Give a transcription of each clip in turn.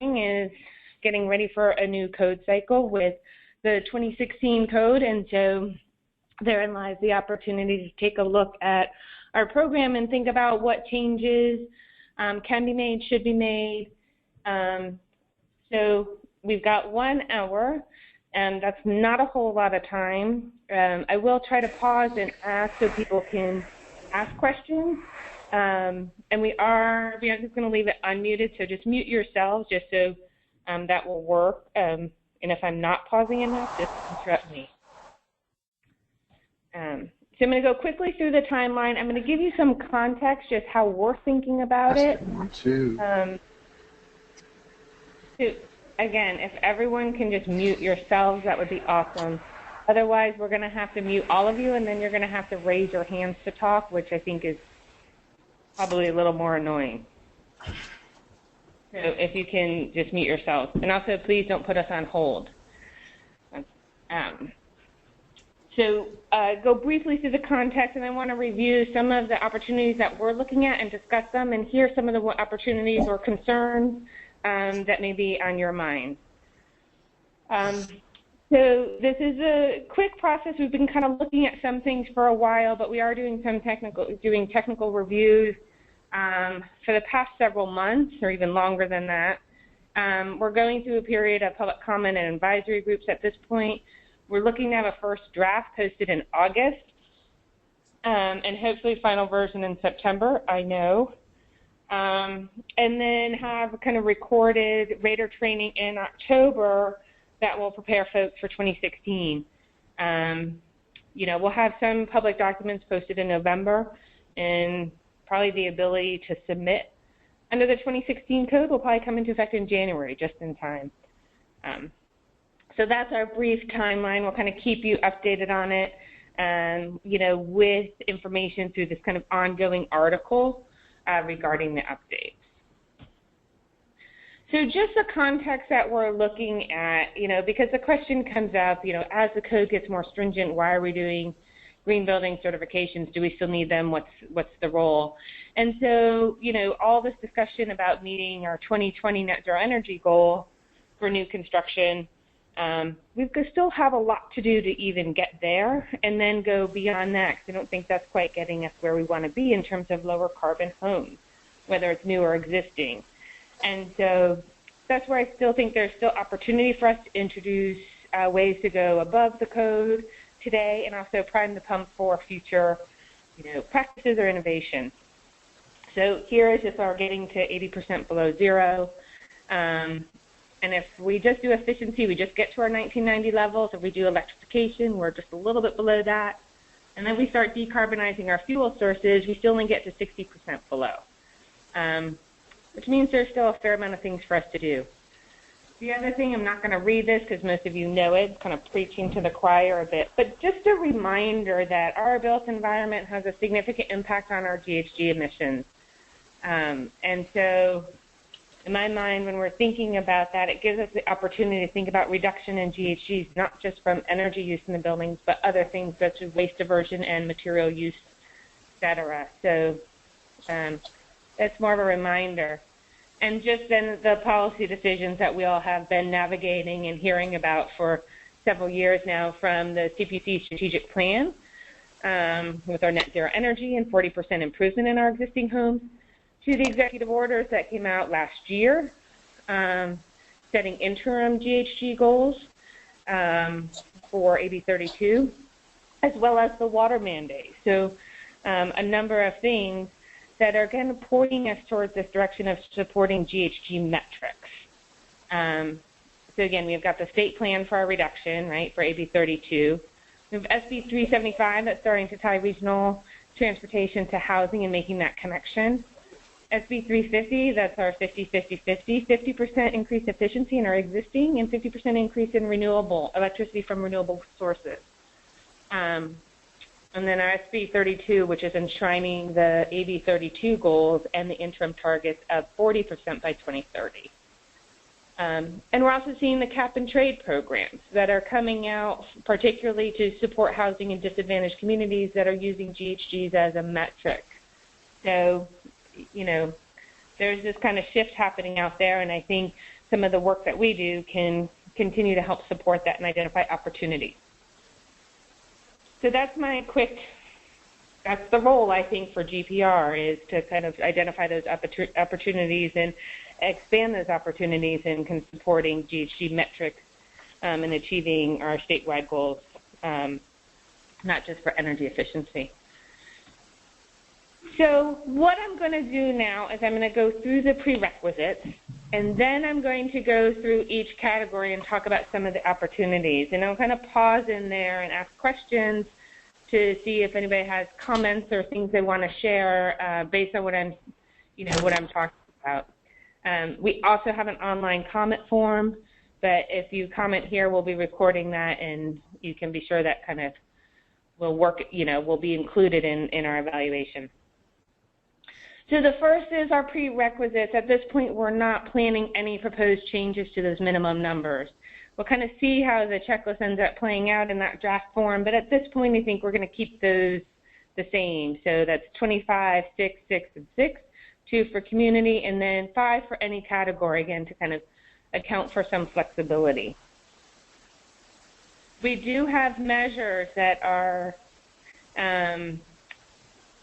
is getting ready for a new code cycle with the 2016 code, and so therein lies the opportunity to take a look at our program and think about what changes can be made, should be made. So we've got 1 hour, and that's not a whole lot of time. I will try to pause and ask so people can ask questions. And we are just going to leave it unmuted, so just mute yourselves just so that will work. And if I'm not pausing enough, just interrupt me. So I'm going to go quickly through the timeline. I'm going to give you some context, just how we're thinking about it. So again, if everyone can just mute yourselves, that would be awesome. Otherwise, we're going to have to mute all of you, and then you're going to have to raise your hands to talk, which I think is probably a little more annoying. So if you can just mute yourselves. And also, please don't put us on hold. So go briefly through the context, and I want to review some of the opportunities that we're looking at and discuss them, and hear some of the opportunities or concerns that may be on your mind. So this is a quick process. We've been kind of looking at some things for a while, but we are doing some technical reviews for the past several months, or even longer than that. We're going through a period of public comment and advisory groups at this point. We're looking to have a first draft posted in August, and hopefully final version in September, I know. And then have kind of recorded rater training in October that will prepare folks for 2016. You know, we'll have some public documents posted in November, and probably the ability to submit under the 2016 code will probably come into effect in January, just in time. So that's our brief timeline. We'll kind of keep you updated on it, and you know, with information through this kind of ongoing article regarding the updates. So just the context that we're looking at, you know, because the question comes up, you know, as the code gets more stringent, why are we doing green building certifications? Do we still need them? What's the role? And so, you know, all this discussion about meeting our 2020 net zero energy goal for new construction, we still have a lot to do to even get there and then go beyond that, because I don't think that's quite getting us where we want to be in terms of lower carbon homes, whether it's new or existing. And so that's where I still think there's still opportunity for us to introduce ways to go above the code today, and also prime the pump for future, you know, practices or innovation. So here is just our getting to 80% below zero. And if we just do efficiency, we just get to our 1990 levels. If we do electrification, we're just a little bit below that. And then we start decarbonizing our fuel sources, we still only get to 60% below, which means there's still a fair amount of things for us to do. The other thing, I'm not going to read this because most of you know it, kind of preaching to the choir a bit, but just a reminder that our built environment has a significant impact on our GHG emissions. And so in my mind, when we're thinking about that, it gives us the opportunity to think about reduction in GHGs, not just from energy use in the buildings, but other things such as waste diversion and material use, et cetera. So that's more of a reminder. And just then the policy decisions that we all have been navigating and hearing about for several years now, from the CPC strategic plan with our net zero energy and 40% improvement in our existing homes, to the executive orders that came out last year, setting interim GHG goals for AB 32, as well as the water mandate. So a number of things that are kind of pointing us towards this direction of supporting GHG metrics. So again, we've got the state plan for our reduction, right, for AB 32. We have SB 375 that's starting to tie regional transportation to housing and making that connection. SB 350, that's our 50-50-50, 50% increased efficiency in our existing and 50% increase in renewable electricity from renewable sources. And then our SB 32, which is enshrining the AB 32 goals and the interim targets of 40% by 2030. And we're also seeing the cap and trade programs that are coming out, particularly to support housing in disadvantaged communities that are using GHGs as a metric. So, you know, there's this kind of shift happening out there, and I think some of the work that we do can continue to help support that and identify opportunities. So that's the role, I think, for GPR, is to kind of identify those opportunities and expand those opportunities in supporting GHG metrics and achieving our statewide goals, not just for energy efficiency. So what I'm going to do now is I'm going to go through the prerequisites, and then I'm going to go through each category and talk about some of the opportunities. And I'll kind of pause in there and ask questions to see if anybody has comments or things they want to share based on what I'm talking about. We also have an online comment form, but if you comment here, we'll be recording that, and you can be sure that kind of will work, will be included in our evaluation. So the first is our prerequisites. At this point, we're not planning any proposed changes to those minimum numbers. We'll kind of see how the checklist ends up playing out in that draft form, but at this point, I think we're going to keep those the same. So that's 25, 6, 6, and 6, 2 for community, and then 5 for any category, again, to kind of account for some flexibility. We do have measures that are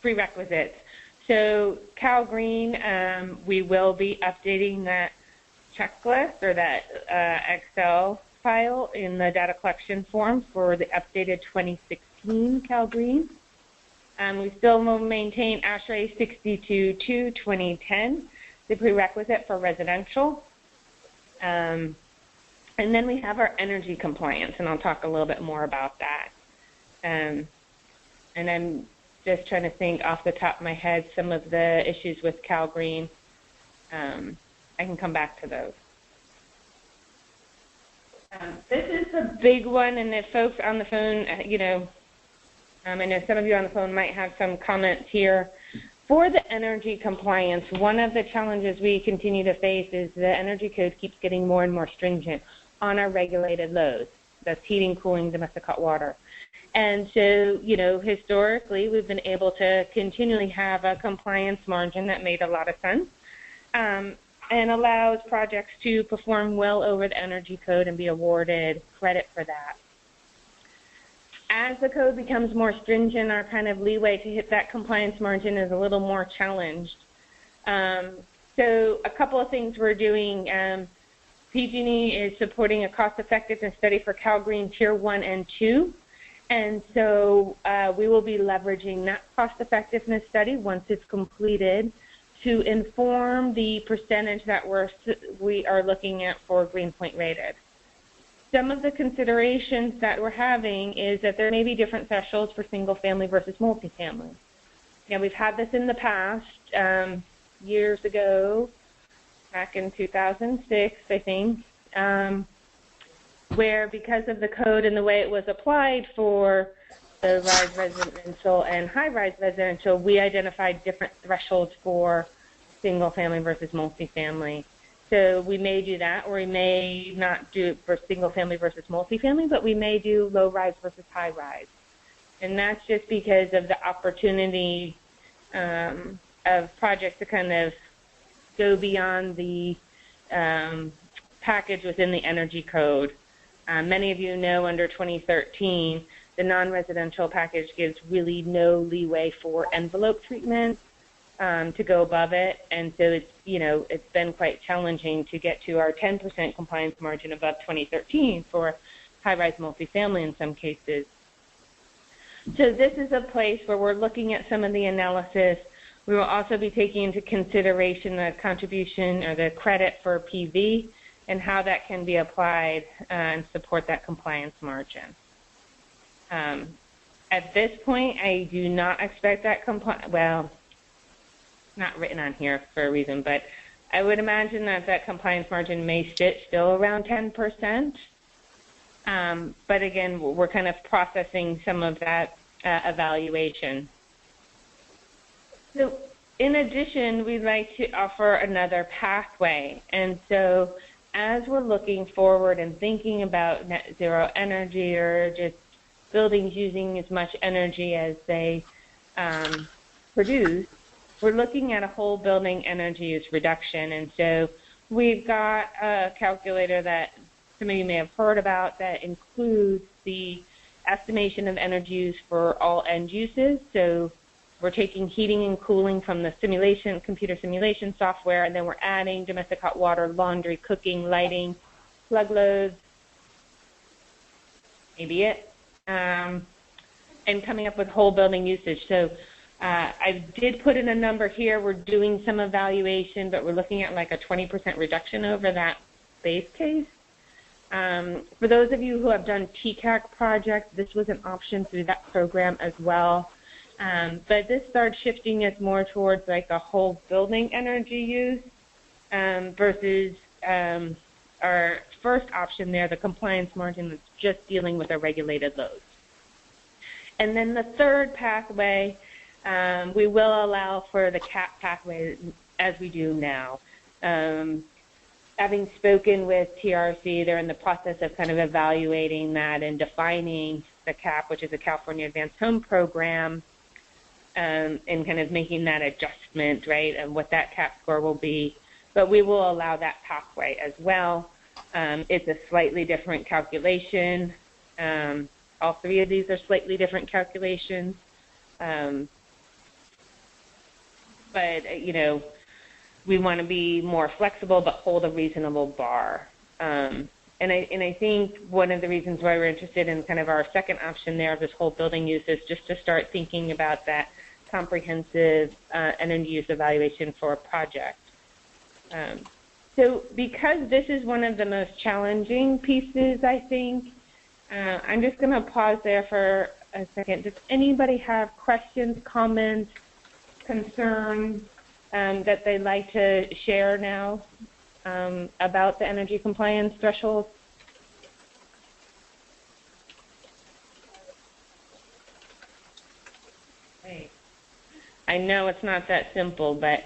prerequisites. So Cal Green, we will be updating that checklist or that Excel file in the data collection form for the updated 2016 Cal Green. We still will maintain ASHRAE 62.2 2010, the prerequisite for residential. And then we have our energy compliance, and I'll talk a little bit more about that. And I'm just trying to think off the top of my head some of the issues with Cal Green. I can come back to those. This is a big one, and if folks on the phone, I know some of you on the phone might have some comments here. For the energy compliance, one of the challenges we continue to face is the energy code keeps getting more and more stringent on our regulated loads. That's heating, cooling, domestic hot water. And so, historically, we've been able to continually have a compliance margin that made a lot of sense and allows projects to perform well over the energy code and be awarded credit for that. As the code becomes more stringent, our kind of leeway to hit that compliance margin is a little more challenged. So a couple of things we're doing. PG&E is supporting a cost-effectiveness study for Cal Green Tier 1 and 2. And so we will be leveraging that cost-effectiveness study once it's completed to inform the percentage that we are looking at for Greenpoint rated. Some of the considerations that we're having is that there may be different thresholds for single-family versus multifamily. We've had this in the past, years ago, back in 2006, I think, where because of the code and the way it was applied for the rise residential and high-rise residential, we identified different thresholds for single-family versus multifamily. So we may do that, or we may not do it for single-family versus multifamily, but we may do low-rise versus high-rise. And that's just because of the opportunity of projects to kind of go beyond the package within the energy code. Many of you know under 2013, the non-residential package gives really no leeway for envelope treatment to go above it, and so it's been quite challenging to get to our 10% compliance margin above 2013 for high-rise multifamily in some cases. So this is a place where we're looking at some of the analysis. We will also be taking into consideration the contribution or the credit for PV and how that can be applied and support that compliance margin. At this point, I do not expect that well, not written on here for a reason, but I would imagine that compliance margin may sit still around 10%. But again, we're kind of processing some of that evaluation. So in addition, we'd like to offer another pathway. And so as we're looking forward and thinking about net zero energy or just buildings using as much energy as they produce, we're looking at a whole building energy use reduction. And so we've got a calculator that some of you may have heard about that includes the estimation of energy use for all end uses. So we're taking heating and cooling from the computer simulation software, and then we're adding domestic hot water, laundry, cooking, lighting, plug loads, maybe it, and coming up with whole building usage. So I did put in a number here. We're doing some evaluation, but we're looking at like a 20% reduction over that base case. For those of you who have done TCAC projects, this was an option through that program as well. But this starts shifting us more towards like a whole building energy use versus our first option there, the compliance margin, that's just dealing with our regulated loads. And then the third pathway, we will allow for the CAP pathway as we do now. Having spoken with TRC, they're in the process of kind of evaluating that and defining the CAP, which is a California Advanced Home Program, and kind of making that adjustment, right, and what that CAP score will be. But we will allow that pathway as well. It's a slightly different calculation. All three of these are slightly different calculations. But, you know, we want to be more flexible but hold a reasonable bar. And I think one of the reasons why we're interested in kind of our second option there of this whole building use is just to start thinking about that comprehensive energy use evaluation for a project. So because this is one of the most challenging pieces, I think, I'm just going to pause there for a second. Does anybody have questions, comments, concerns that they'd like to share now about the energy compliance threshold? Hey. I know it's not that simple, but...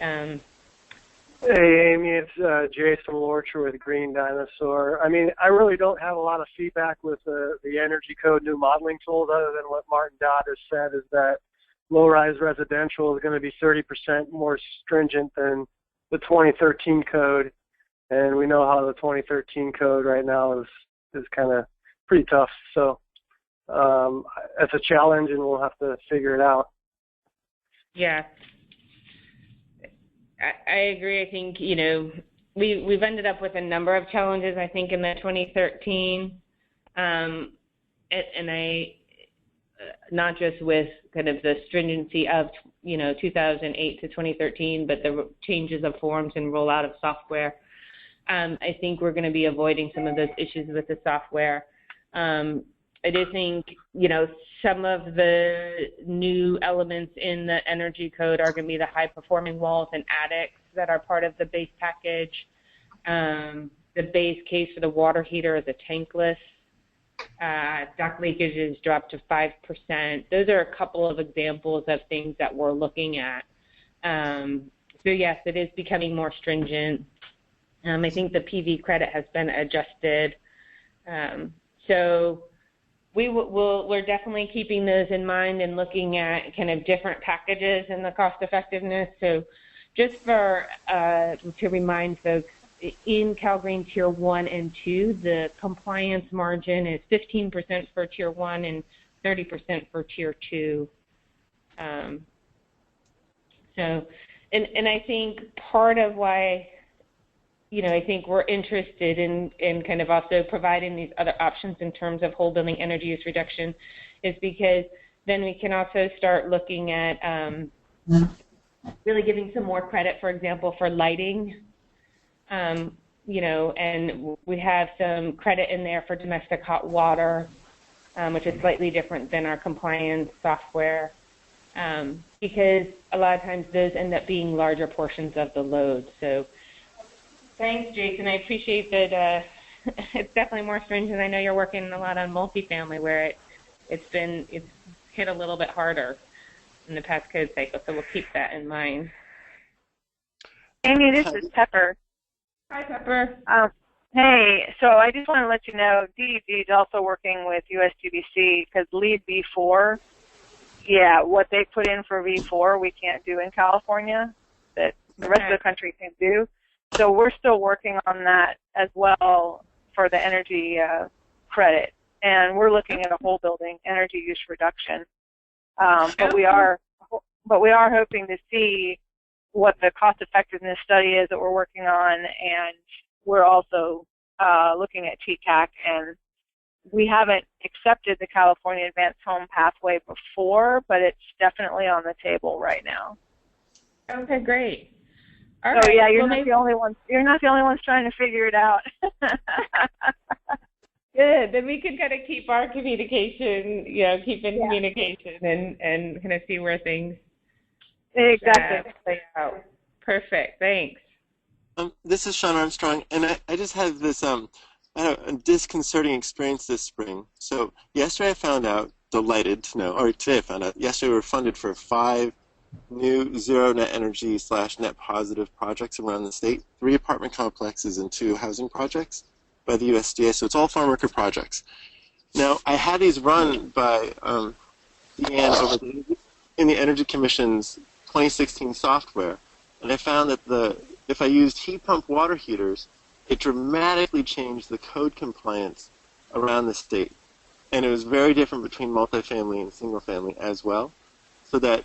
Hey, Amy, it's Jason Lorcher with Green Dinosaur. I mean, I really don't have a lot of feedback with the Energy Code new modeling tools other than what Martin Dodd has said, is that low-rise residential is going to be 30% more stringent than the 2013 code, and we know how the 2013 code right now is kind of pretty tough. So it's a challenge, and we'll have to figure it out. Yeah, I agree. I think, you know, we've ended up with a number of challenges, I think, in the 2013, and I, not just with kind of the stringency of, you know, 2008 to 2013, but the changes of forms and rollout of software. I think we're going to be avoiding some of those issues with the software. I do think, you know, some of the new elements in the energy code are going to be the high-performing walls and attics that are part of the base package. The base case for the water heater is a tankless. Duct leakage is dropped to 5%. Those are a couple of examples of things that we're looking at. So, yes, it is becoming more stringent. I think the PV credit has been adjusted. So we're definitely keeping those in mind and looking at kind of different packages and the cost effectiveness. So just for to remind folks, in CalGreen Tier 1 and 2, the compliance margin is 15% for Tier 1 and 30% for Tier 2. So, and I think part of why, you know, I think we're interested in kind of also providing these other options in terms of whole building energy use reduction is because then we can also start looking at really giving some more credit, for example, for lighting. You know, and we have some credit in there for domestic hot water, which is slightly different than our compliance software, because a lot of times those end up being larger portions of the load. So thanks, Jason. I appreciate that. It's definitely more stringent. I know you're working a lot on multifamily where it's hit a little bit harder in the past code cycle, so we'll keep that in mind. Amy, this is Pepper. Hi, Pepper. Hey, so I just want to let you know DEP is also working with USGBC because LEED V4, yeah, what they put in for V4 we can't do in California that the rest of the country can do. So we're still working on that as well for the energy credit, and we're looking at a whole building energy use reduction. But we are hoping to see what the cost effectiveness study is that we're working on, and we're also looking at TCAC, and we haven't accepted the California Advanced Home Pathway before, but it's definitely on the table right now. Okay, great. All so right. yeah, you're not the only ones. You're not the only ones trying to figure it out. Good. Then we can kind of keep our communication, keep in communication and kind of see where things play out. Perfect. Thanks. This is Sean Armstrong, and I just had this I had a disconcerting experience this spring. So yesterday I found out, delighted to know, or today I found out, yesterday we were funded for 5 new zero net energy / net positive projects around the state, 3 apartment complexes and 2 housing projects by the USDA. So it's all farm worker projects. Now I had these run by Deanne in the Energy Commission's 2016 software, and I found that if I used heat pump water heaters, it dramatically changed the code compliance around the state. And it was very different between multifamily and single family as well,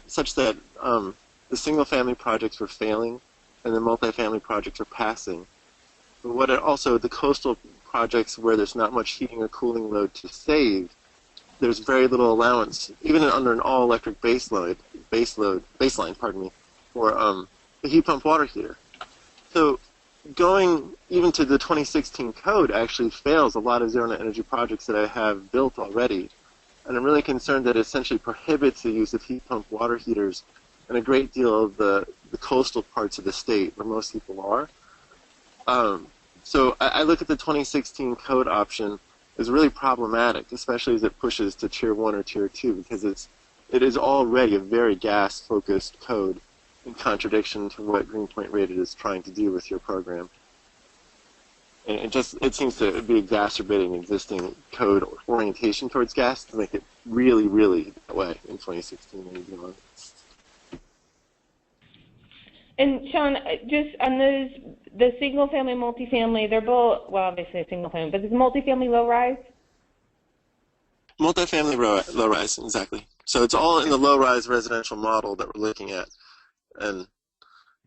such that the single family projects were failing and the multifamily projects were passing. But the coastal projects where there's not much heating or cooling load to save, there's very little allowance, even under an all-electric baseline, for the heat pump water heater. So going even to the 2016 code actually fails a lot of zero net energy projects that I have built already. And I'm really concerned that it essentially prohibits the use of heat pump water heaters in a great deal of the coastal parts of the state where most people are. So I look at the 2016 code option as really problematic, especially as it pushes to Tier 1 or Tier 2, because it is already a very gas-focused code, in contradiction to what Greenpoint Rated is trying to do with your program. And it seems to be exacerbating existing code orientation towards gas to make it really, really that way in 2016 and beyond. And Sean, just on the single family, multifamily, they're both, well, obviously a single family, but is multifamily low rise? Multifamily low rise, exactly. So it's all in the low rise residential model that we're looking at. And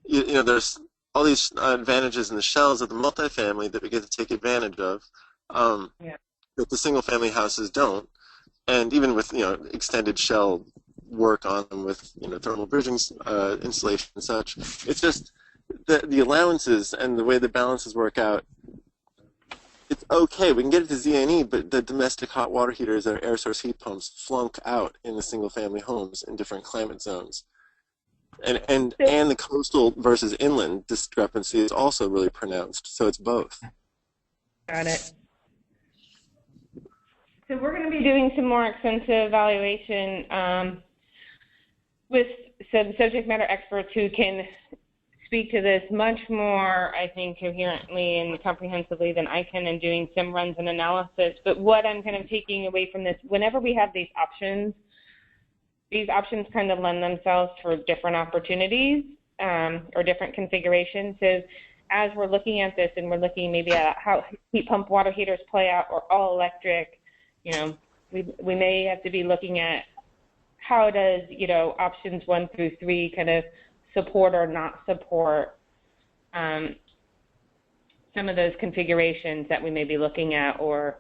there's all these advantages in the shells of the multifamily that we get to take advantage of, that the single family houses don't. And even with extended shell work on them with thermal bridging insulation and such, it's just the allowances and the way the balances work out. It's okay, we can get it to ZNE, but the domestic hot water heaters and air source heat pumps flunk out in the single family homes in different climate zones. And the coastal versus inland discrepancy is also really pronounced, so it's both. Got it. So we're going to be doing some more extensive evaluation with some subject matter experts who can speak to this much more, I think, coherently and comprehensively than I can in doing some runs and analysis. But what I'm kind of taking away from this, whenever we have these options kind of lend themselves for different opportunities or different configurations. So as we're looking at this and we're looking maybe at how heat pump water heaters play out or all electric, we may have to be looking at how does, options 1 through 3 kind of support or not support some of those configurations that we may be looking at or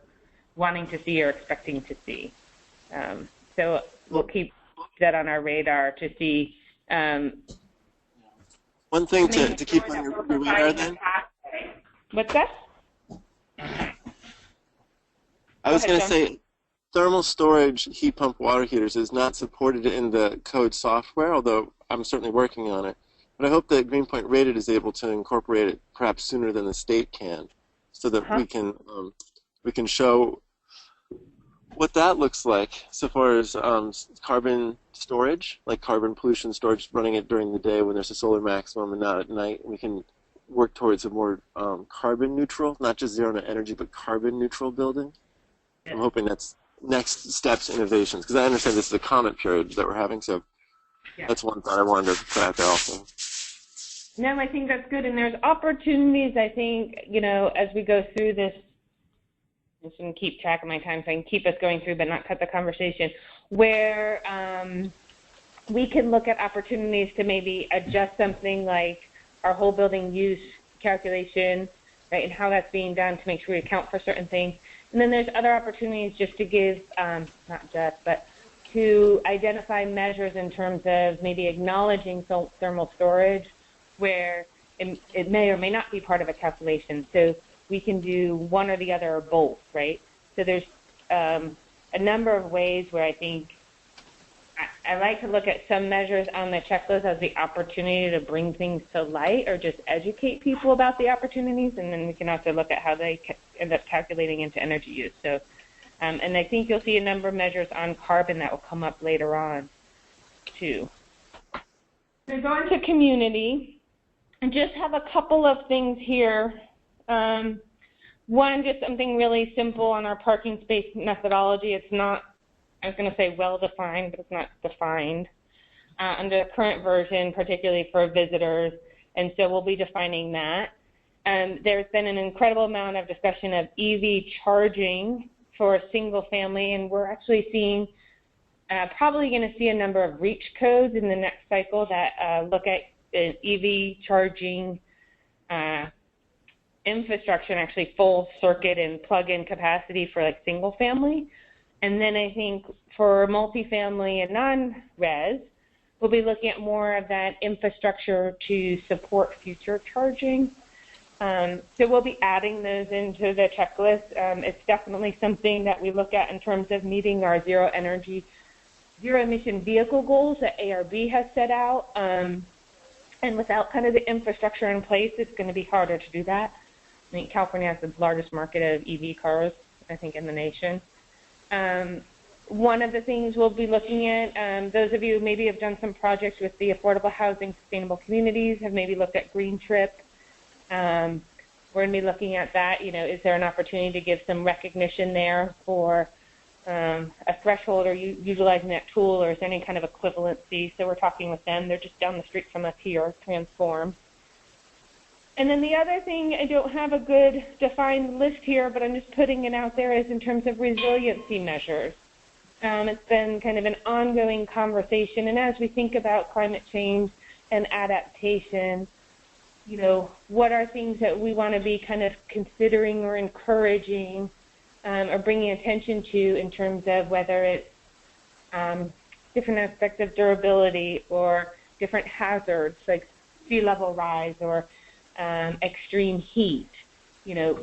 wanting to see or expecting to see. So we'll keep that on our radar to see. One thing to keep on your radar then? What's that? I was going to say thermal storage heat pump water heaters is not supported in the code software, although I'm certainly working on it. But I hope that Greenpoint Rated is able to incorporate it perhaps sooner than the state can, so that we can show what that looks like so far as carbon storage, like carbon pollution storage, running it during the day when there's a solar maximum and not at night. We can work towards a more carbon neutral, not just zero net energy, but carbon neutral building. I'm hoping that's next steps innovations, because I understand this is a comment period that we're having, so that's one thought I wanted to put out there also. No, I think that's good. And there's opportunities, I think, as we go through this, I'm just going to keep track of my time so I can keep us going through but not cut the conversation, where we can look at opportunities to maybe adjust something like our whole building use calculation, right, and how that's being done to make sure we account for certain things. And then there's other opportunities just to give, not just, but to identify measures in terms of maybe acknowledging thermal storage where it may or may not be part of a calculation. So we can do one or the other or both, right? So there's a number of ways where I think I like to look at some measures on the checklist as the opportunity to bring things to light or just educate people about the opportunities, and then we can also look at how they end up calculating into energy use. So, and I think you'll see a number of measures on carbon that will come up later on, too. So going to community, and just have a couple of things here. One, just something really simple on our parking space methodology. It's not, I was going to say well-defined, but it's not defined under the current version, particularly for visitors, and so we'll be defining that. There's been an incredible amount of discussion of EV charging for a single family, and we're actually seeing, probably going to see a number of REACH codes in the next cycle that look at EV charging infrastructure and actually full circuit and plug-in capacity for like single family. And then I think for multifamily and non-res, we'll be looking at more of that infrastructure to support future charging. So we'll be adding those into the checklist. It's definitely something that we look at in terms of meeting our zero emission vehicle goals that ARB has set out. And without kind of the infrastructure in place, it's going to be harder to do that. I think California has the largest market of EV cars, I think, in the nation. One of the things we'll be looking at, those of you who maybe have done some projects with the Affordable Housing Sustainable Communities have maybe looked at Green Trip. We're going to be looking at that. Is there an opportunity to give some recognition there for a threshold or utilizing that tool, or is there any kind of equivalency? So we're talking with them. They're just down the street from us here, Transform. And then the other thing, I don't have a good defined list here, but I'm just putting it out there, is in terms of resiliency measures. It's been kind of an ongoing conversation, and as we think about climate change and adaptation, what are things that we want to be kind of considering or encouraging or bringing attention to in terms of whether it's different aspects of durability or different hazards like sea level rise or extreme heat.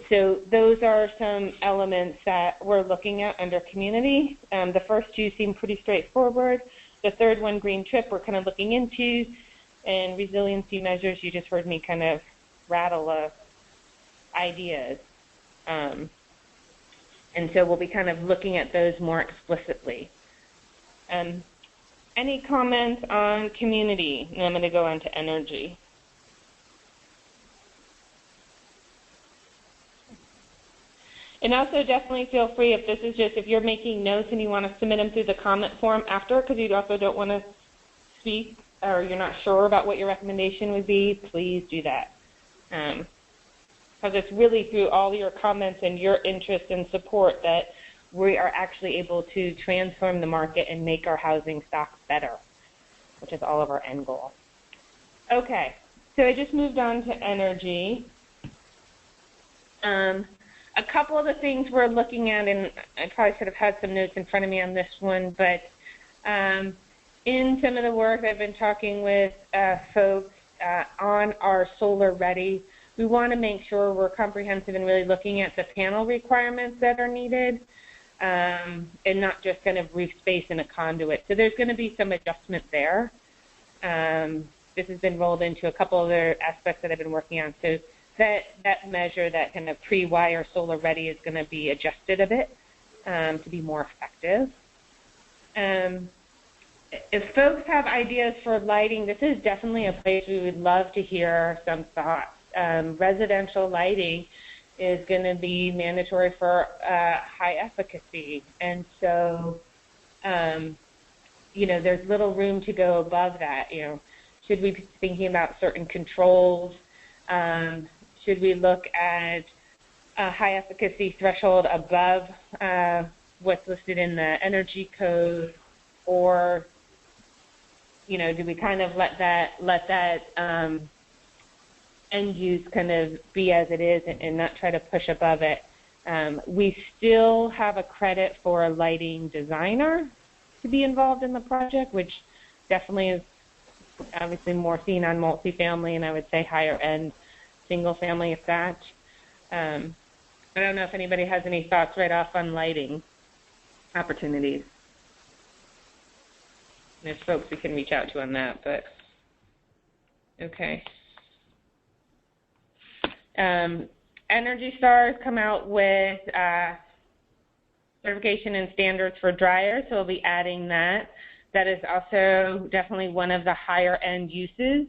So those are some elements that we're looking at under community. The first two seem pretty straightforward. The third one, Green Trip, we're kind of looking into, and resiliency measures, you just heard me kind of rattle ideas. And so we'll be kind of looking at those more explicitly. Any comments on community? And I'm going to go on to energy. And also definitely feel free, if you're making notes and you want to submit them through the comment form after, because you also don't want to speak or you're not sure about what your recommendation would be, please do that. Because it's really through all your comments and your interest and support that we are actually able to transform the market and make our housing stock better, which is all of our end goal. Okay, so I just moved on to energy. A couple of the things we're looking at, and I probably should have had some notes in front of me on this one, but in some of the work I've been talking with folks on our Solar Ready, we want to make sure we're comprehensive and really looking at the panel requirements that are needed and not just kind of roof space and a conduit. So there's going to be some adjustment there. This has been rolled into a couple other aspects that I've been working on. So that measure, that kind of pre-wire Solar Ready, is going to be adjusted a bit to be more effective. If folks have ideas for lighting, this is definitely a place we would love to hear some thoughts. Residential lighting is going to be mandatory for high efficacy, and so there's little room to go above that. Should we be thinking about certain controls? Should we look at a high efficacy threshold above what's listed in the energy code, or do we kind of let that end use kind of be as it is and not try to push above it? We still have a credit for a lighting designer to be involved in the project, which definitely is obviously more seen on multifamily, and I would say higher end single family if that. I don't know if anybody has any thoughts right off on lighting opportunities. There's folks we can reach out to on that, but okay. Energy Star has come out with certification and standards for dryers, so we'll be adding that. That is also definitely one of the higher end uses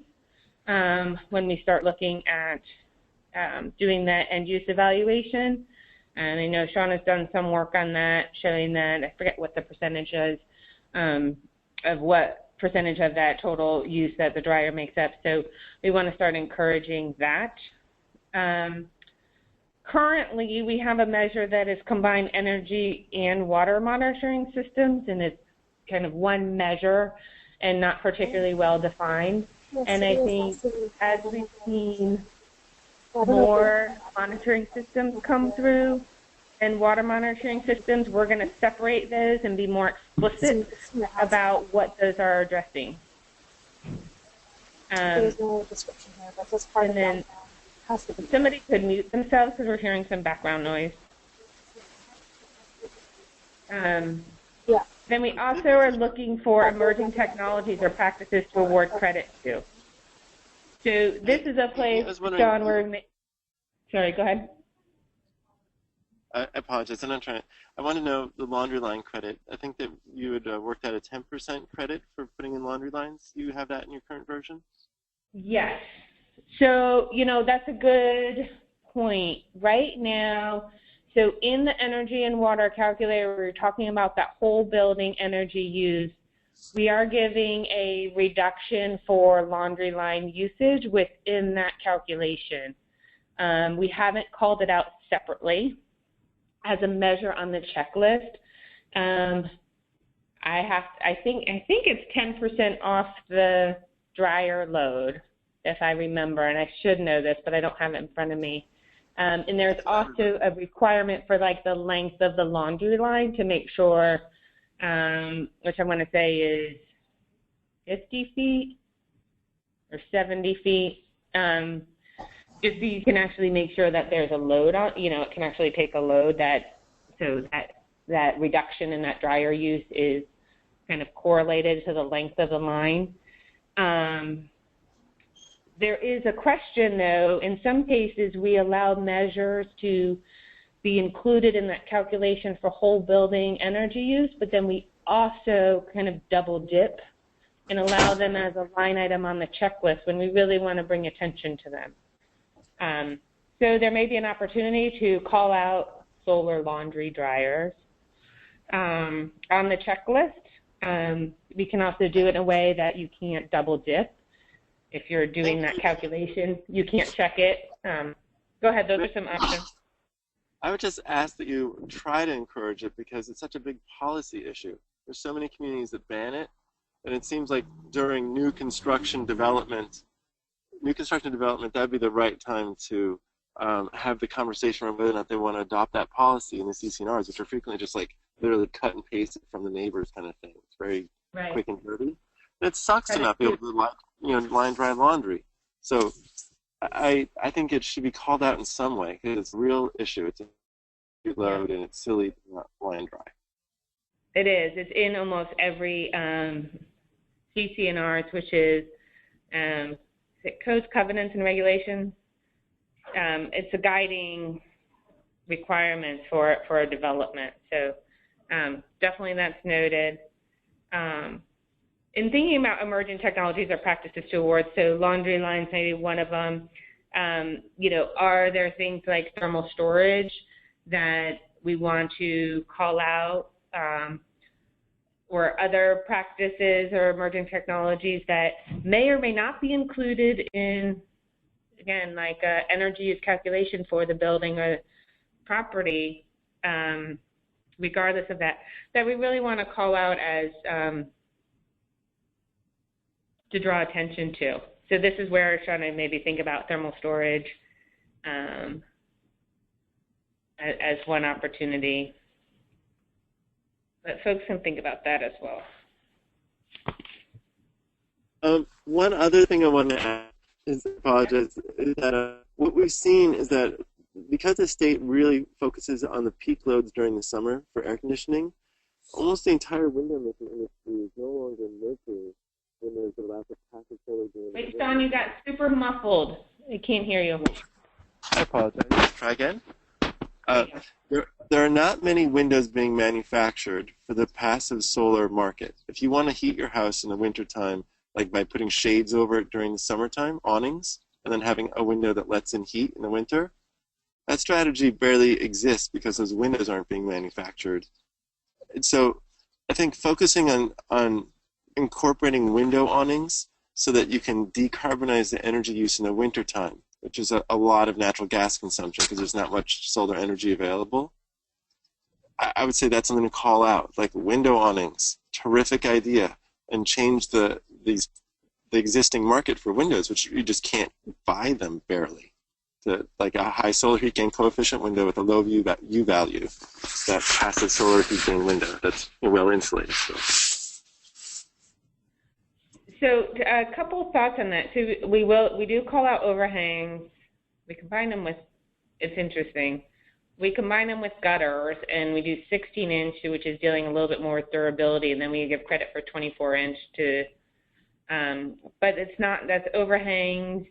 when we start looking at doing that end use evaluation. And I know Sean has done some work on that, showing that, I forget what the percentage is, of what percentage of that total use that the dryer makes up. So we want to start encouraging that. Currently, we have a measure that is combined energy and water monitoring systems, and it's kind of one measure and not particularly well defined. And I think as we've seen more monitoring systems come through and water monitoring systems, we're going to separate those and be more explicit about what those are addressing. There's no description here, but that's part of that. Somebody could mute themselves because we're hearing some background noise. Yeah. Then we also are looking for emerging technologies or practices to award credit to. So this is a place, John, where sorry, go ahead. I apologize. I want to know the laundry line credit. I think that you had worked out a 10% credit for putting in laundry lines. Do you have that in your current version? Yes. So, that's a good point. Right now, so in the energy and water calculator, we're talking about that whole building energy use. We are giving a reduction for laundry line usage within that calculation. We haven't called it out separately as a measure on the checklist. I think it's 10% off the dryer load, if I remember, and I should know this, but I don't have it in front of me. And there's also a requirement for like the length of the laundry line to make sure, which I want to say is 50 feet or 70 feet, just so you can actually make sure that there's a load on, it can actually take a load so that reduction in that dryer use is kind of correlated to the length of the line. There is a question, though. In some cases, we allow measures to be included in that calculation for whole building energy use, but then we also kind of double dip and allow them as a line item on the checklist when we really want to bring attention to them. So there may be an opportunity to call out solar laundry dryers on the checklist. We can also do it in a way that you can't double dip. If you're doing that calculation, you can't check it. Go ahead, those are some options. I would just ask that you try to encourage it because it's such a big policy issue. There's so many communities that ban it, and it seems like during new construction development, that'd be the right time to have the conversation around whether or not they want to adopt that policy in the CC&Rs, which are frequently just like literally cut and pasted from the neighbors kind of thing. It's very quick and dirty. And it sucks to not be able to line dry laundry. So I think it should be called out in some way because it's a real issue. It's a load and it's silly to not line dry. It is. It's in almost every CC&Rs, which is codes, covenants, and regulations. It's a guiding requirement for a development. So definitely that's noted. In thinking about emerging technologies or practices to award, so laundry lines may be one of them. Are there things like thermal storage that we want to call out? or other practices or emerging technologies that may or may not be included in, again, like energy use calculation for the building or property, regardless of that, that we really want to call out as to draw attention to. So this is where I'm trying to maybe think about thermal storage as one opportunity. But folks can think about that as well. One other thing I want to add is, apologize, is that what we've seen is that because the state really focuses on the peak loads during the summer for air conditioning, almost the entire window making industry is no longer nurturing when there's a lack of passive solar during the winter. Wait, Don, you got super muffled. I can't hear you. I apologize. Try again. There are not many windows being manufactured for the passive solar market. If you want to heat your house in the wintertime, like by putting shades over it during the summertime, awnings, and then having a window that lets in heat in the winter, that strategy barely exists because those windows aren't being manufactured. And so I think focusing on incorporating window awnings so that you can decarbonize the energy use in the wintertime, which is a lot of natural gas consumption because there's not much solar energy available. I would say that's something to call out, like window awnings, terrific idea, and change the existing market for windows, which you just can't buy them barely. Like a high solar heat gain coefficient window with a low U value, that passive solar heat gain window that's well insulated. So a couple of thoughts on that. So we do call out overhangs. We combine them with, it's interesting, we combine them with gutters, and we do 16-inch, which is dealing a little bit more with durability, and then we give credit for 24-inch to, but it's not, that's overhangs,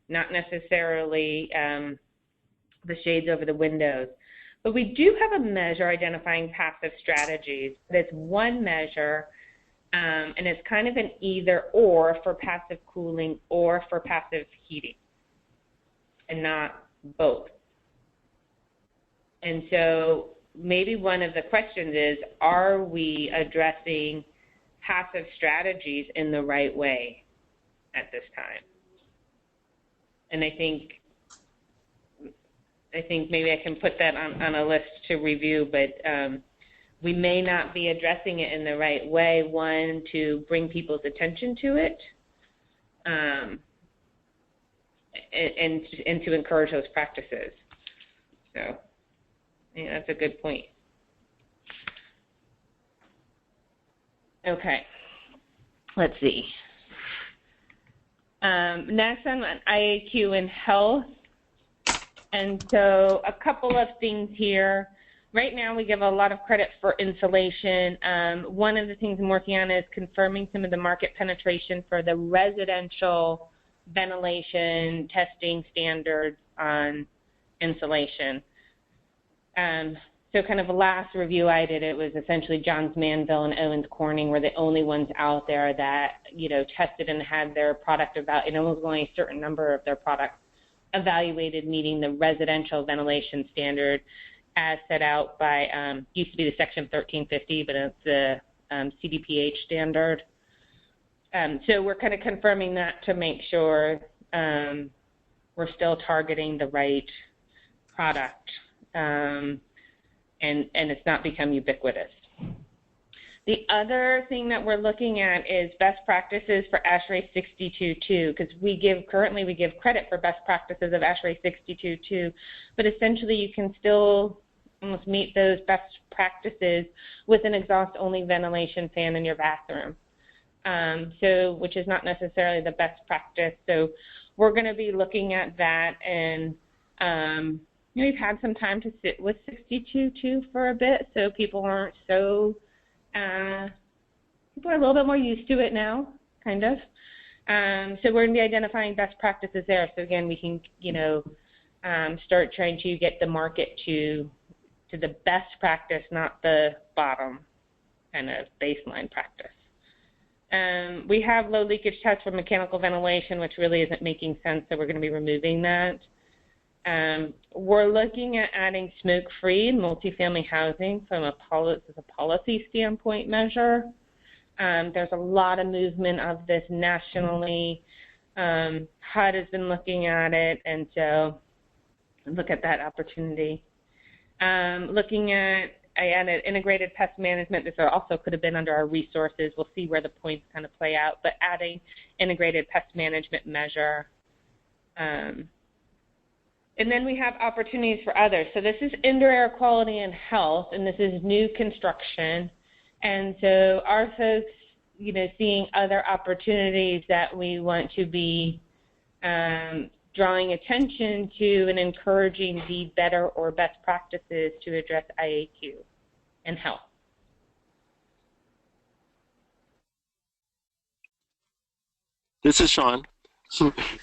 not necessarily the shades over the windows. But we do have a measure identifying passive strategies. It's one measure, and it's kind of an either or for passive cooling or for passive heating, and not both. And so maybe one of the questions is, are we addressing passive strategies in the right way at this time? And I think maybe I can put that on a list to review, but we may not be addressing it in the right way, one, to bring people's attention to it, and to encourage those practices. So yeah, that's a good point. Okay, let's see. Next on IAQ and health. And so a couple of things here. Right now we give a lot of credit for insulation. One of the things I'm working on is confirming some of the market penetration for the residential ventilation testing standards on insulation. So kind of the last review I did, it was essentially Johns Manville and Owens Corning were the only ones out there that, you know, tested and had their product about, and it was only a certain number of their products evaluated meeting the residential ventilation standard as set out by, used to be the Section 1350, but it's the CDPH standard. So we're kind of confirming that to make sure we're still targeting the right product. And it's not become ubiquitous. The other thing that we're looking at is best practices for ASHRAE 62.2, because currently we give credit for best practices of ASHRAE 62.2, but essentially you can still almost meet those best practices with an exhaust-only ventilation fan in your bathroom. So, which is not necessarily the best practice. So we're going to be looking at that, and we've had some time to sit with 62.2 for a bit, so people aren't so, people are a little bit more used to it now, kind of. So we're going to be identifying best practices there. So again, we can, start trying to get the market to the best practice, not the bottom kind of baseline practice. We have low leakage tests for mechanical ventilation, which really isn't making sense, so we're going to be removing that. We're looking at adding smoke-free multifamily housing from a policy standpoint measure. There's a lot of movement of this nationally. HUD has been looking at it, and so look at that opportunity. Looking at, I added integrated pest management. This also could have been under our resources. We'll see where the points kind of play out, but adding integrated pest management measure. And then we have opportunities for others. So this is indoor air quality and health, and this is new construction. And so are folks, seeing other opportunities that we want to be drawing attention to and encouraging the better or best practices to address IAQ and health? This is Sean.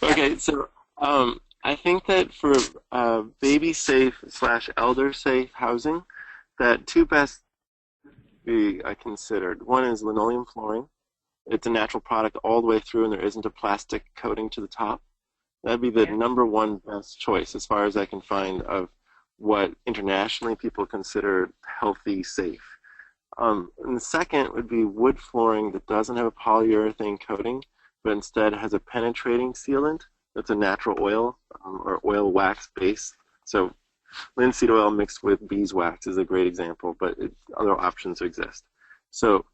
Okay, so I think that for baby safe / elder safe housing, that two best be considered. One is linoleum flooring. It's a natural product all the way through, and there isn't a plastic coating to the top. That'd be the number one best choice as far as I can find of what internationally people consider healthy, safe. And the second would be wood flooring that doesn't have a polyurethane coating, but instead has a penetrating sealant that's a natural oil or oil wax base. So linseed oil mixed with beeswax is a great example, but other options exist. So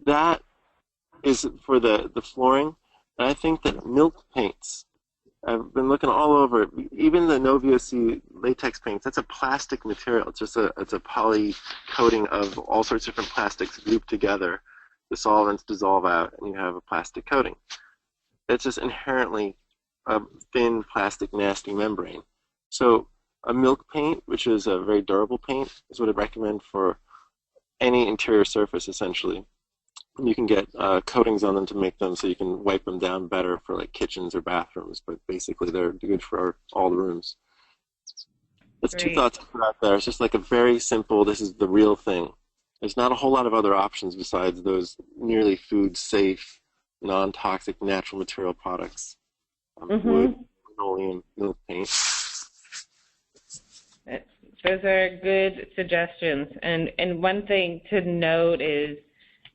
that is for the flooring. And I think that milk paints, I've been looking all over, even the no VOC latex paints, that's a plastic material. It's just it's a poly coating of all sorts of different plastics grouped together. The solvents dissolve out, and you have a plastic coating. It's just inherently a thin plastic nasty membrane. So a milk paint, which is a very durable paint, is what I'd recommend for any interior surface, essentially. And you can get coatings on them to make them so you can wipe them down better for like kitchens or bathrooms, but basically they're good for all the rooms. That's two thoughts I put out there. It's just like a very simple, this is the real thing. There's not a whole lot of other options besides those nearly food-safe, non-toxic, natural material products. Wood, linoleum, milk paint. Those are good suggestions. And one thing to note is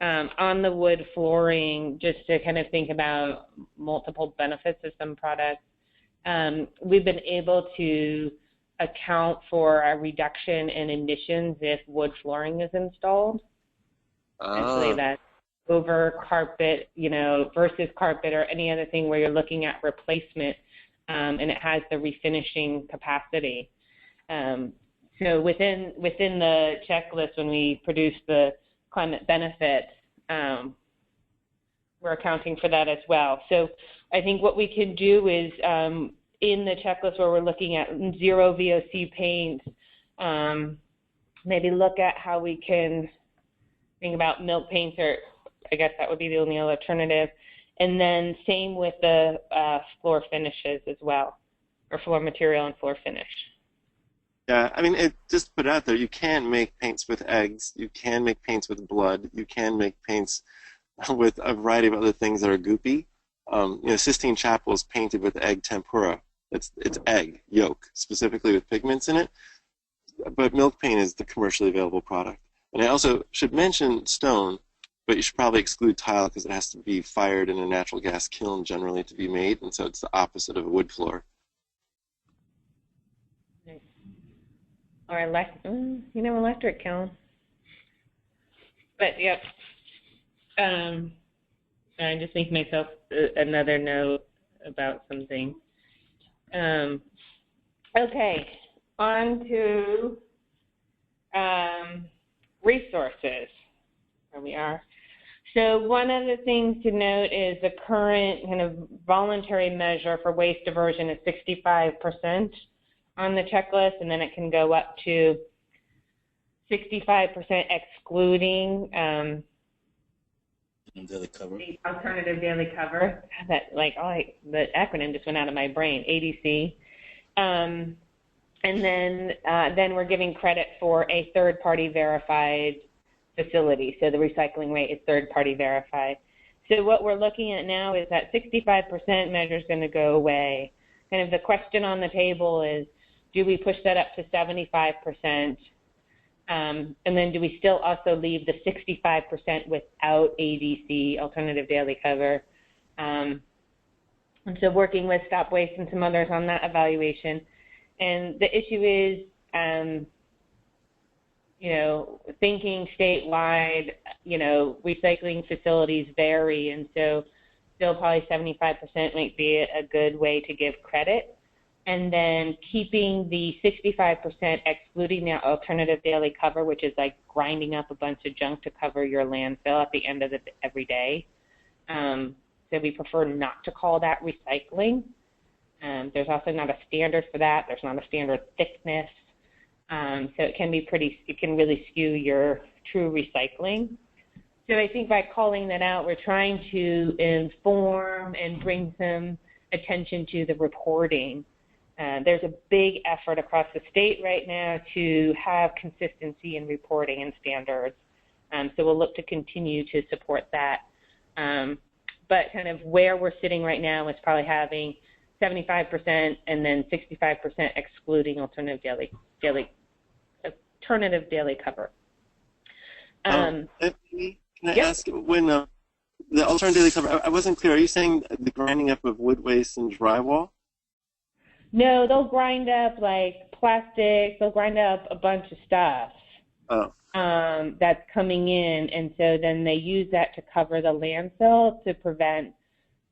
on the wood flooring, just to kind of think about multiple benefits of some products, we've been able to account for a reduction in emissions if wood flooring is installed. Essentially, that's over carpet, versus carpet or any other thing where you're looking at replacement, and it has the refinishing capacity. So within the checklist, when we produce the climate benefits, we're accounting for that as well. So I think what we can do is in the checklist where we're looking at zero VOC paint, maybe look at how we can think about milk paints, or I guess that would be the only alternative. And then same with the floor finishes as well, or floor material and floor finish. Yeah, I mean, just put it out there. You can make paints with eggs. You can make paints with blood. You can make paints with a variety of other things that are goopy. Sistine Chapel is painted with egg tempura. It's egg yolk, specifically with pigments in it. But milk paint is the commercially available product. And I also should mention stone, but you should probably exclude tile because it has to be fired in a natural gas kiln generally to be made, and so it's the opposite of a wood floor. Or electric kiln. But yep. I just make myself another note about something. Okay, on to resources. Where we are. So one of the things to note is the current kind of voluntary measure for waste diversion is 65% on the checklist, and then it can go up to 65% excluding daily cover. The alternative daily cover. That the acronym just went out of my brain. ADC, and then we're giving credit for a third-party verified facility. So the recycling rate is third-party verified. So what we're looking at now is that 65% measure is going to go away. Kind of the question on the table is, do we push that up to 75%? And then do we still also leave the 65% without ADC, alternative daily cover? And so working with Stop Waste and some others on that evaluation. And the issue is, thinking statewide, recycling facilities vary, and so still probably 75% might be a good way to give credit. And then keeping the 65% excluding the alternative daily cover, which is like grinding up a bunch of junk to cover your landfill at the end of every day. So we prefer not to call that recycling. There's also not a standard for that. There's not a standard thickness. So it can really skew your true recycling. So I think by calling that out, we're trying to inform and bring some attention to the reporting. There's a big effort across the state right now to have consistency in reporting and standards. So we'll look to continue to support that. But kind of where we're sitting right now is probably having 75% and then 65% excluding alternative daily cover. Can I ask, when the alternative daily cover, I wasn't clear. Are you saying the grinding up of wood waste and drywall? No, they'll grind up like plastics. They'll grind up a bunch of stuff that's coming in, and so then they use that to cover the landfill to prevent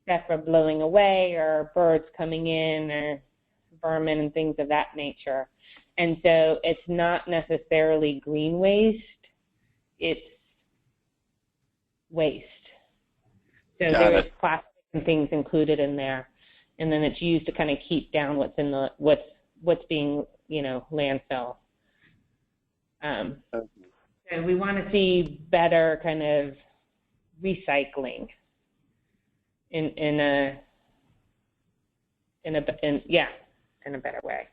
stuff from blowing away or birds coming in or vermin and things of that nature. And so it's not necessarily green waste, it's waste. So there's plastic and things included in there, and then it's used to kind of keep down what's being landfill. So we want to see better kind of recycling in a better way.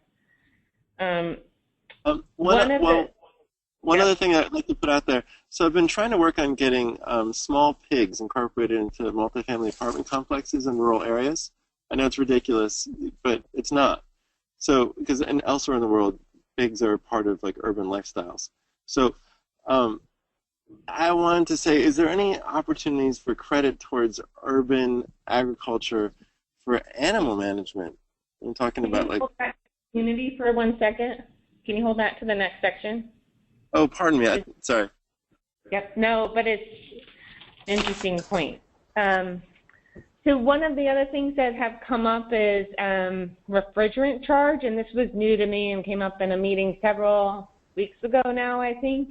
One other thing I'd like to put out there. So I've been trying to work on getting small pigs incorporated into multifamily apartment complexes in rural areas. I know it's ridiculous, but it's not. So because elsewhere in the world, pigs are part of like urban lifestyles. So I wanted to say, is there any opportunities for credit towards urban agriculture for animal management? I'm talking about like community for 1 second. Can you hold that to the next section? Oh, pardon me. Sorry. Yep. No, but it's an interesting point. So one of the other things that have come up is refrigerant charge, and this was new to me and came up in a meeting several weeks ago now, I think.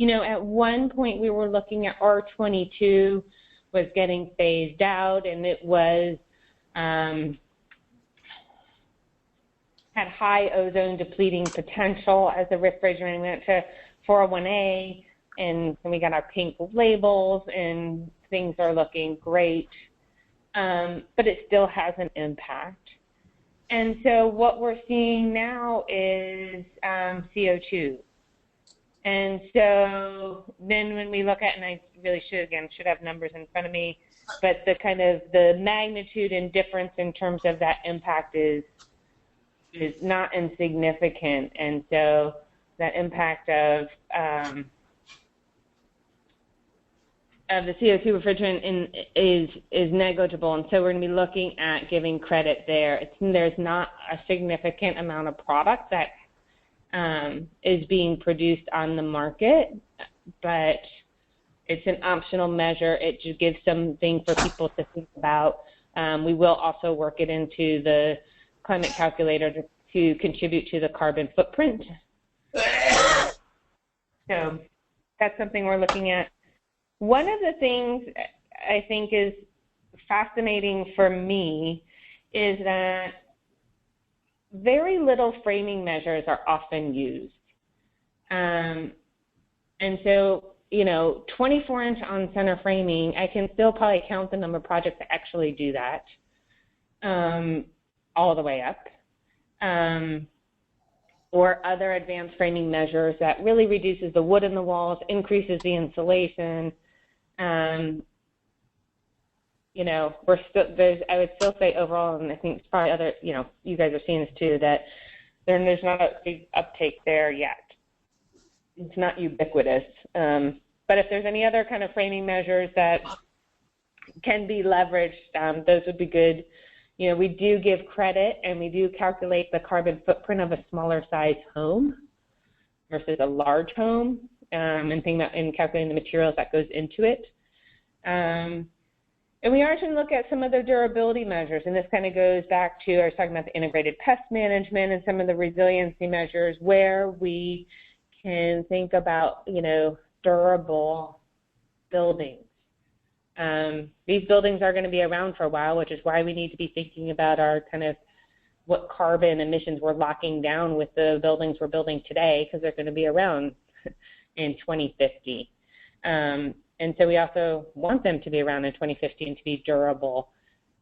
At one point we were looking at R22 was getting phased out, and it was had high ozone depleting potential as a refrigerant. We went to 401A, and we got our pink labels, and things are looking great. But it still has an impact. And so what we're seeing now is CO2. And so then when we look at, and I really should have numbers in front of me, but the magnitude and difference in terms of that impact is not insignificant. And so that impact of the CO2 refrigerant is negligible, and so we're going to be looking at giving credit there. There's not a significant amount of product that is being produced on the market, but it's an optional measure. It just gives something for people to think about. We will also work it into the climate calculator to contribute to the carbon footprint. So that's something we're looking at. One of the things I think is fascinating for me is that very little framing measures are often used. And so, 24-inch on-center framing, I can still probably count the number of projects that actually do that all the way up. Or other advanced framing measures that really reduces the wood in the walls, increases the insulation. I would still say overall, and I think it's probably other, you guys are seeing this too, that there's not a big uptake there yet. it's not ubiquitous. But if there's any other kind of framing measures that can be leveraged, those would be good. You know, we do give credit and we do calculate the carbon footprint of a smaller size home versus a large home, and calculating the materials that goes into it. And we are to look at some of the durability measures, and this kind of goes back to, I was talking about the integrated pest management and some of the resiliency measures where we can think about, you know, durable buildings. These buildings are going to be around for a while, which is why we need to be thinking about our kind of what carbon emissions we're locking down with the buildings we're building today, because they're going to be around in 2050. And so we also want them to be around in 2050 and to be durable.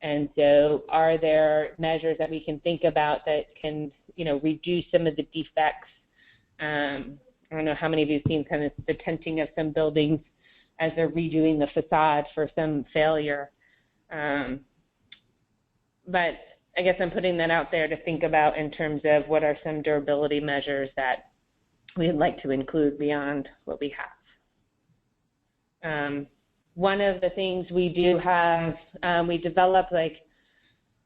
And so are there measures that we can think about that can, you know, reduce some of the defects? I don't know how many of you have seen kind of the tinting of some buildings as they're redoing the facade for some failure. But I guess I'm putting that out there to think about in terms of what are some durability measures that we'd like to include beyond what we have. One of the things we do have, we develop like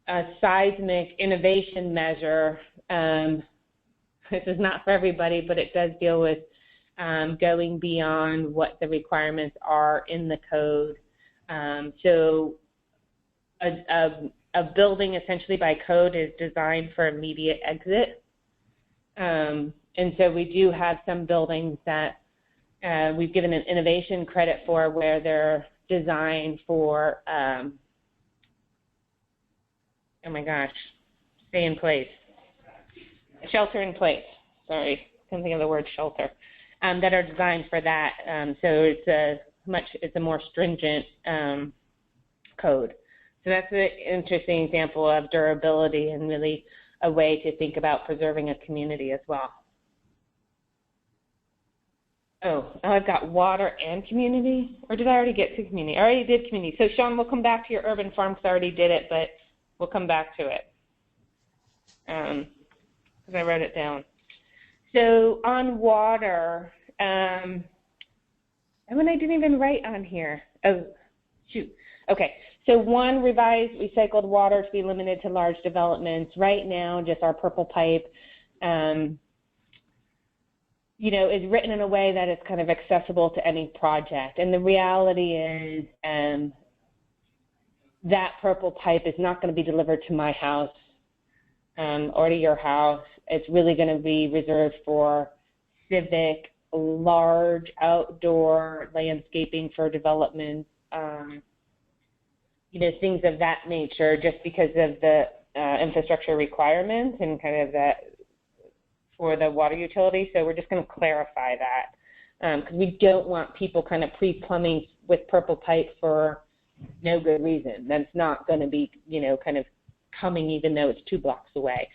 a seismic innovation measure. This is not for everybody, but it does deal with going beyond what the requirements are in the code. So a building essentially by code is designed for immediate exit. And so we do have some buildings that we've given an innovation credit for where they're designed for, oh my gosh, stay in place. Shelter in place, sorry, couldn't think of the word shelter. That are designed for that. So it's a more stringent code. So that's an interesting example of durability and really a way to think about preserving a community as well. Oh, now I've got water and community, or did I already get to community? I already did community. So Sean, we'll come back to your urban farm because I already did it, but we'll come back to it because I wrote it down. So on water, and when I didn't even write on here. Oh, shoot. Okay. So one, revised recycled water to be limited to large developments. Right now, just our purple pipe, you know, is written in a way that it's kind of accessible to any project. And the reality is that purple pipe is not going to be delivered to my house or to your house. It's really going to be reserved for civic, large outdoor landscaping for development, you know, things of that nature, just because of the infrastructure requirements and kind of that for the water utility. So we're just going to clarify that because we don't want people kind of pre-plumbing with purple pipe for no good reason. That's not going to be, you know, kind of coming even though it's 2 blocks away.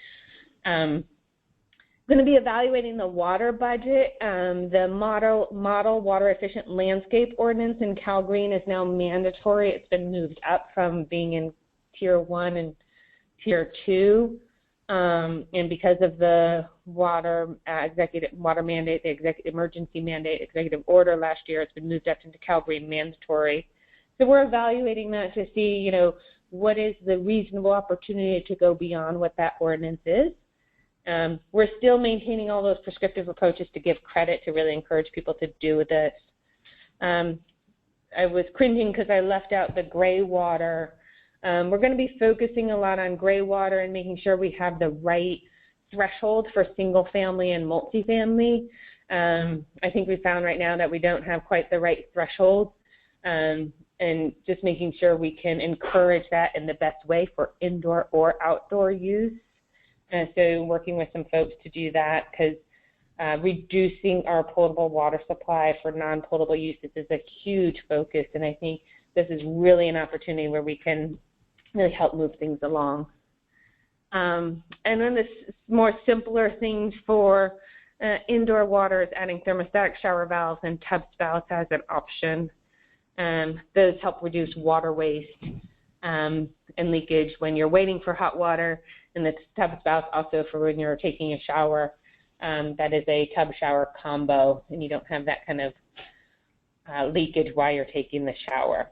Going to be evaluating the water budget. The model water efficient landscape ordinance in Cal Green is now mandatory. It's been moved up from being in Tier 1 and Tier 2. And because of the water executive water mandate, the executive emergency mandate, executive order last year, it's been moved up into Cal Green mandatory. So we're evaluating that to see, you know, what is the reasonable opportunity to go beyond what that ordinance is. We're still maintaining all those prescriptive approaches to give credit to really encourage people to do this. I was cringing because I left out the gray water. We're going to be focusing a lot on gray water and making sure we have the right threshold for single family and multifamily. I think we found right now that we don't have quite the right threshold, and just making sure we can encourage that in the best way for indoor or outdoor use. So working with some folks to do that, because reducing our potable water supply for non-potable uses is a huge focus, and I think this is really an opportunity where we can really help move things along. And then the more simpler things for indoor water is adding thermostatic shower valves and tub spouts as an option. Those help reduce water waste and leakage when you're waiting for hot water, and the tub spouts also for when you're taking a shower. that is a tub shower combo, and you don't have that kind of leakage while you're taking the shower.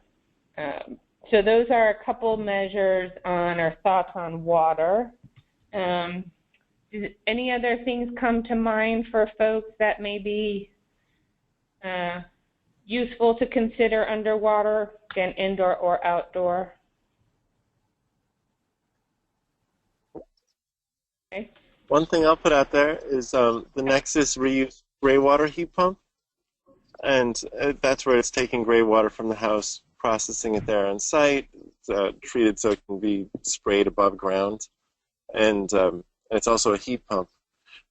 So those are a couple measures on our thoughts on water. Did any other things come to mind for folks that may be useful to consider underwater, again, indoor or outdoor? Okay. One thing I'll put out there is the Nexus reuse gray water heat pump, and that's where it's taking gray water from the house, processing it there on site, treated so it can be sprayed above ground, and it's also a heat pump.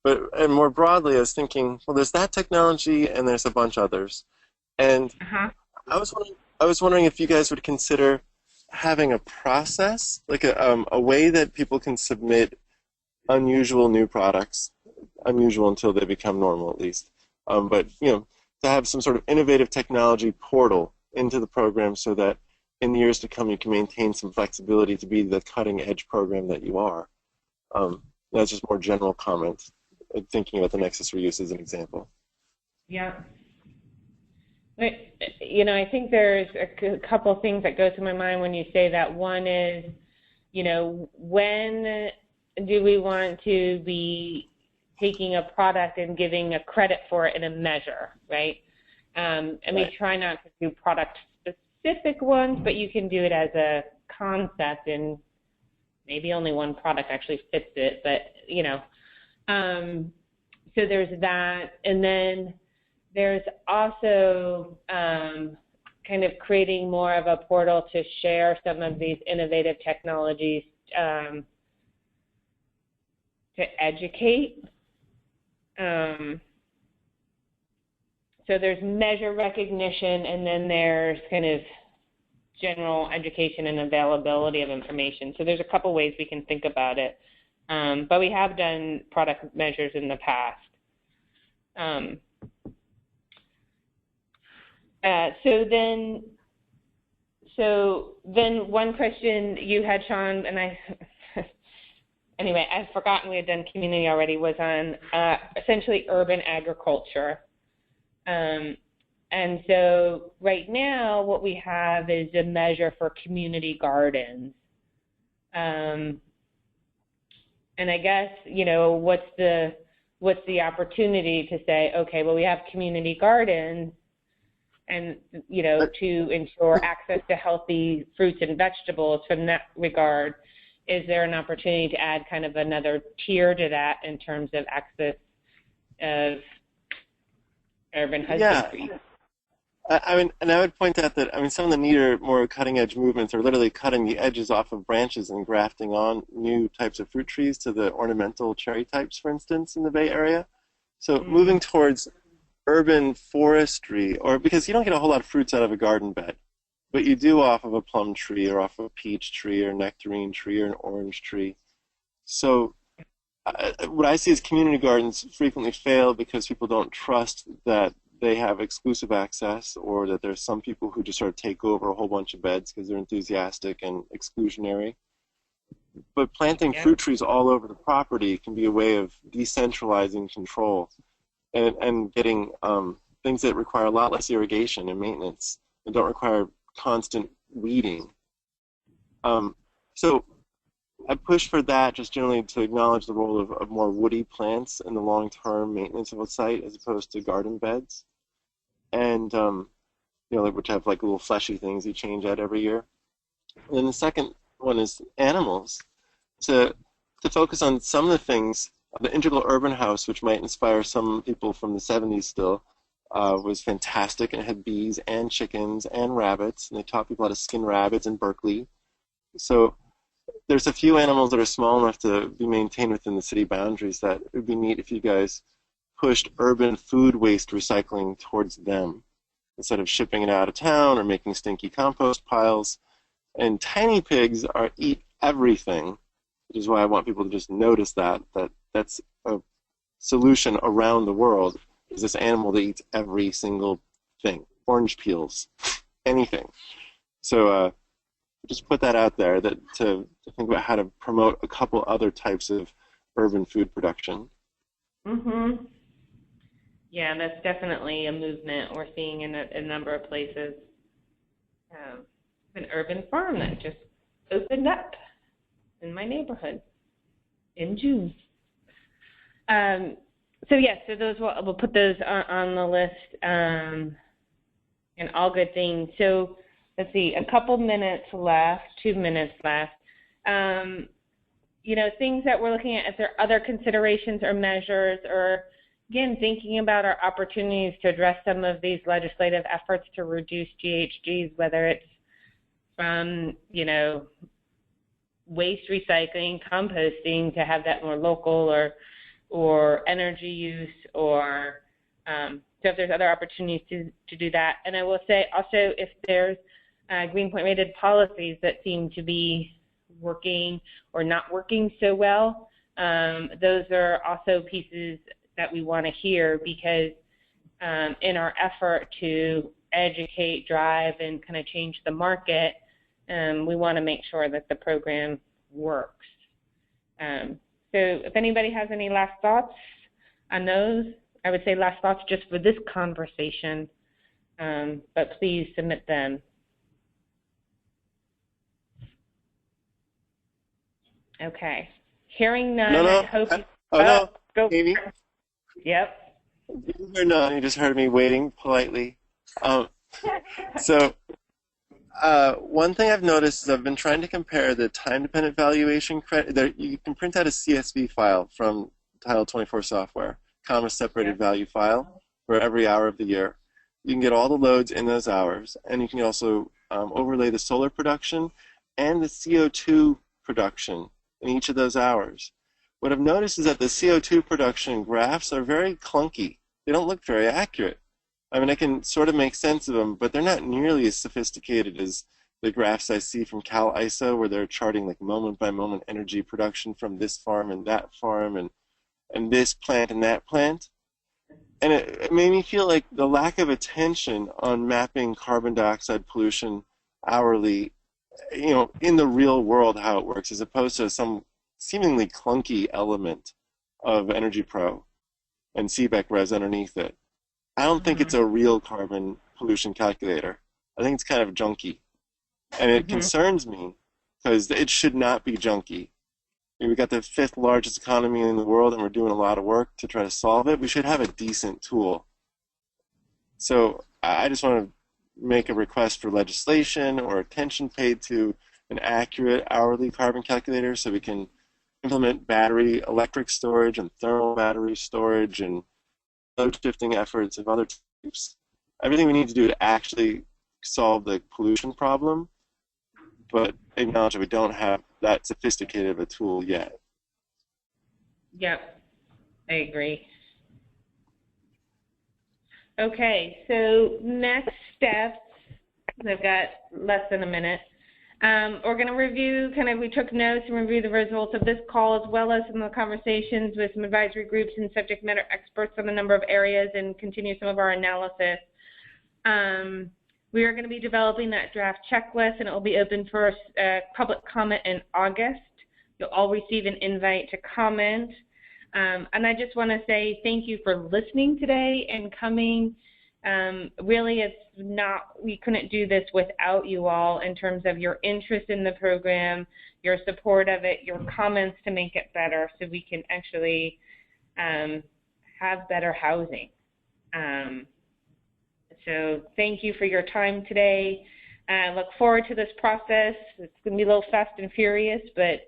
And more broadly, I was thinking, well, there's that technology, and there's a bunch others, and I was wondering if you guys would consider having a process, like a way that people can submit unusual new products, unusual until they become normal at least, but to have some sort of innovative technology portal into the program so that in the years to come you can maintain some flexibility to be the cutting edge program that you are. That's just more general comment, thinking about the Nexus reuse as an example. Yeah. I think there's a couple things that go through my mind when you say that. One is, when do we want to be taking a product and giving a credit for it in a measure, right? And we try not to do product-specific ones, but you can do it as a concept, and maybe only one product actually fits it, but, so there's that. And then there's also kind of creating more of a portal to share some of these innovative technologies to educate. So there's measure recognition, and then there's kind of general education and availability of information. So there's a couple ways we can think about it. But we have done product measures in the past. So then one question you had, Sean, and anyway, I've forgotten we had done community already, was on essentially urban agriculture. And so right now what we have is a measure for community gardens. And I guess, what's the opportunity to say, okay, well, we have community gardens, and, to ensure access to healthy fruits and vegetables from that regard. Is there an opportunity to add kind of another tier to that in terms of access of urban husbandry? Yeah. And I would point out that, some of the neater, more cutting-edge movements are literally cutting the edges off of branches and grafting on new types of fruit trees to the ornamental cherry types, for instance, in the Bay Area. So moving towards urban forestry, because you don't get a whole lot of fruits out of a garden bed, but you do off of a plum tree or off of a peach tree or a nectarine tree or an orange tree. So what I see is community gardens frequently fail because people don't trust that they have exclusive access, or that there's some people who just sort of take over a whole bunch of beds because they're enthusiastic and exclusionary. But planting fruit trees all over the property can be a way of decentralizing control and getting things that require a lot less irrigation and maintenance and don't require constant weeding. So I push for that, just generally to acknowledge the role of more woody plants in the long-term maintenance of a site as opposed to garden beds, and which have like little fleshy things you change out every year. And then the second one is animals, to focus on some of the things. The Integral Urban House, which might inspire some people from the 70s still, was fantastic, and it had bees and chickens and rabbits, and they taught people how to skin rabbits in Berkeley. So there's a few animals that are small enough to be maintained within the city boundaries that it would be neat if you guys pushed urban food waste recycling towards them instead of shipping it out of town or making stinky compost piles. And tiny pigs eat everything, which is why I want people to just notice that's a solution around the world, is this animal that eats every single thing, orange peels, anything. So just put that out there, that to think about how to promote a couple other types of urban food production. Mhm. Yeah, that's definitely a movement we're seeing in a number of places. An urban farm that just opened up in my neighborhood in June. So yes, so those we'll put those on the list, and all good things. So let's see, a couple minutes left, 2 minutes left. Things that we're looking at, if there are other considerations or measures, or again, thinking about our opportunities to address some of these legislative efforts to reduce GHGs, whether it's from, waste recycling, composting, to have that more local, or energy use, or so if there's other opportunities to do that. And I will say also, if there's Greenpoint rated policies that seem to be working or not working so well, those are also pieces that we want to hear, because in our effort to educate, drive, and kind of change the market, we want to make sure that the program works. So if anybody has any last thoughts on those, I would say last thoughts just for this conversation, but please submit them. Okay. Hearing none, No. I hope you... No. Go. Amy? Yep. Or no, you just heard me waiting politely. One thing I've noticed is I've been trying to compare the time-dependent valuation credit. You can print out a CSV file from Title 24 software, comma-separated value file for every hour of the year. You can get all the loads in those hours, and you can also overlay the solar production and the CO2 production in each of those hours. What I've noticed is that the CO2 production graphs are very clunky. They don't look very accurate. I mean, I can sort of make sense of them, but they're not nearly as sophisticated as the graphs I see from CalISO, where they're charting like moment-by-moment energy production from this farm and that farm, and this plant and that plant. And it made me feel like the lack of attention on mapping carbon dioxide pollution hourly, in the real world, how it works, as opposed to some seemingly clunky element of Energy Pro and CBEC res underneath it. I don't think it's a real carbon pollution calculator. I think it's kind of junky. And it concerns me, because it should not be junky. We've got the 5th largest economy in the world, and we're doing a lot of work to try to solve it. We should have a decent tool. So I just want to make a request for legislation or attention paid to an accurate hourly carbon calculator, so we can implement battery electric storage and thermal battery storage and load shifting efforts of other types. Everything we need to do to actually solve the pollution problem, but acknowledge that we don't have that sophisticated of a tool yet. Yep, I agree. Okay, so next steps, I've got less than a minute. We're going to review, we took notes and review the results of this call, as well as some of the conversations with some advisory groups and subject matter experts on a number of areas, and continue some of our analysis. We are going to be developing that draft checklist, and it will be open for public comment in August. You'll all receive an invite to comment. And I just want to say thank you for listening today and coming. Really, we couldn't do this without you all, in terms of your interest in the program, your support of it, your comments to make it better, so we can actually have better housing. So thank you for your time today. I look forward to this process. It's going to be a little fast and furious, but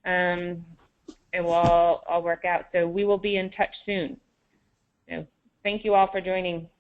it will all work out. So we will be in touch soon. So thank you all for joining.